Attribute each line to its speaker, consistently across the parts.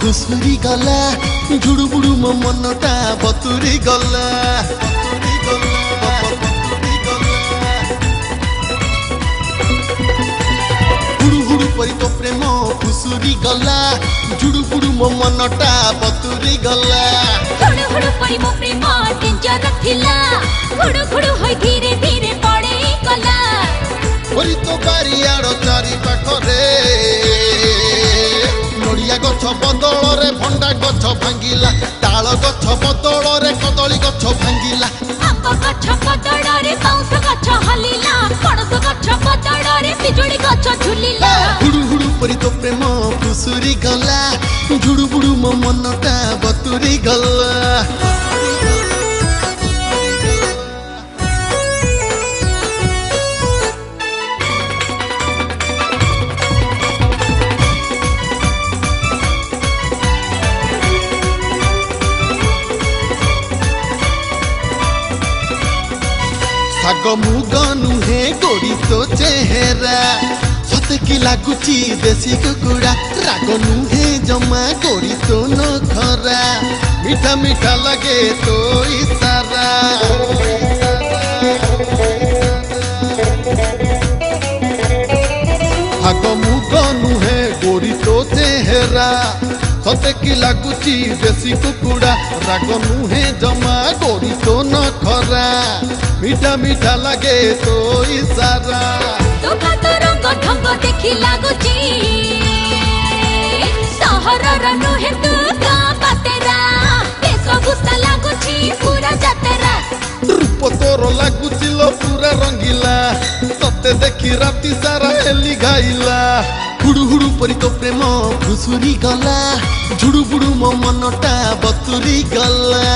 Speaker 1: खुसुरी गला झुड़ुबुड़ू मो मनटा बतुरी गला हुड़ु परी तो प्रेम खुसुरी गला झुड़ुबुड़ू मो मनटा बतुरी गला
Speaker 2: हुड़ु परी मो प्रेम डेंजर थिला हुड़ु होई धीरे धीरे पड़े गला
Speaker 1: ओरी तो बारियाड़ चारि पाखरे नड़िया गछ बदल भंडा गछ भांगिला ताल गछ बदल कदली गछ भांगिला
Speaker 2: आंब गछ बदल बाउंस गछ हलिला पणस गछ बदल बिजुली गछ झुलिला
Speaker 1: हुड़ु परी तो प्रेम खुसुरी गला झुड़ुबुड़ू मो मनटा बतुरी गला ଶାଗ ମୁଗ ନୁହେଁ ଗୋଡ଼ି ତୋ ଚେହେରା ସତେ କି ଲାଗୁଛି ଦେଶୀ କୁକୁଡ଼ା ରାଗ ନୁହେଁ ଜମା ଗୋଡ଼ି ତୋ ନଖରା ମିଠା ମିଠା ଲାଗେ ତୋ ଇସାରା ଶାଗ ମୁଗ ନୁହେଁ ଗୋଡ଼ି ତୋ ଚେହେରା सते की लगुची देसी कुकुड़ा राग नुहे जमा गोरी तो नखरा मीठा मीठा लगे तो इशारा
Speaker 2: तो रंग ढंग देखी लगुची सहर नुहे तू बातेरा बेशभूषा लगुची पूरा जातेरा
Speaker 1: रूप तोर लगुची लो पूरा रंगीला सते देखी राती सारा हेली गाइला हुड़ु परी तो प्रेम खुसुरी गला झुड़ुबुड़ू मो मनटा बतुरी गला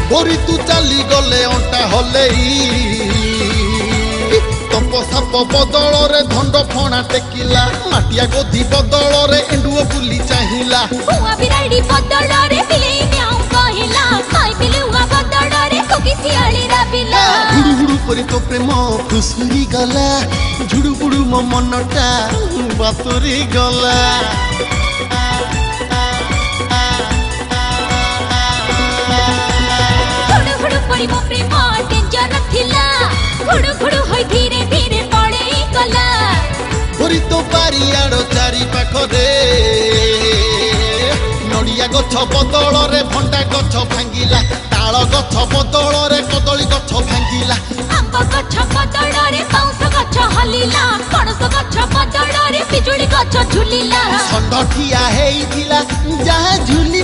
Speaker 1: गोरी तू चली गले अंटा हले तप साप बदल रे धंड फणा टेकिला माटिया गोधी बदल रे एंडुओ बुली चाहिला
Speaker 2: हुआ बिराड़ी बदल रे बिले म्याऊ कहिला माई बिलुआ बदल रे कोकी सियाली राबिला
Speaker 1: हुड़ु परी तो प्रेम खुसुरी गला झुड़ुबुड़ू मो मनटा बतुरी गला
Speaker 2: परी मो प्रेम डेंजर थिला हुड़ु होई धीरे धीरे पड़े गला
Speaker 1: गोरी तो बारियाड़ चारि पाखरे नड़िया गछ बदल भंडा गछ भांगिला ताल गछ बदल कदली गछ भांगिला
Speaker 2: आंब गछ बदल बाउंस गछ हलिला पणस गछ बदल बिजुली गछ झुलिला
Speaker 1: षंढ ठिया हेइथिला जहा झुली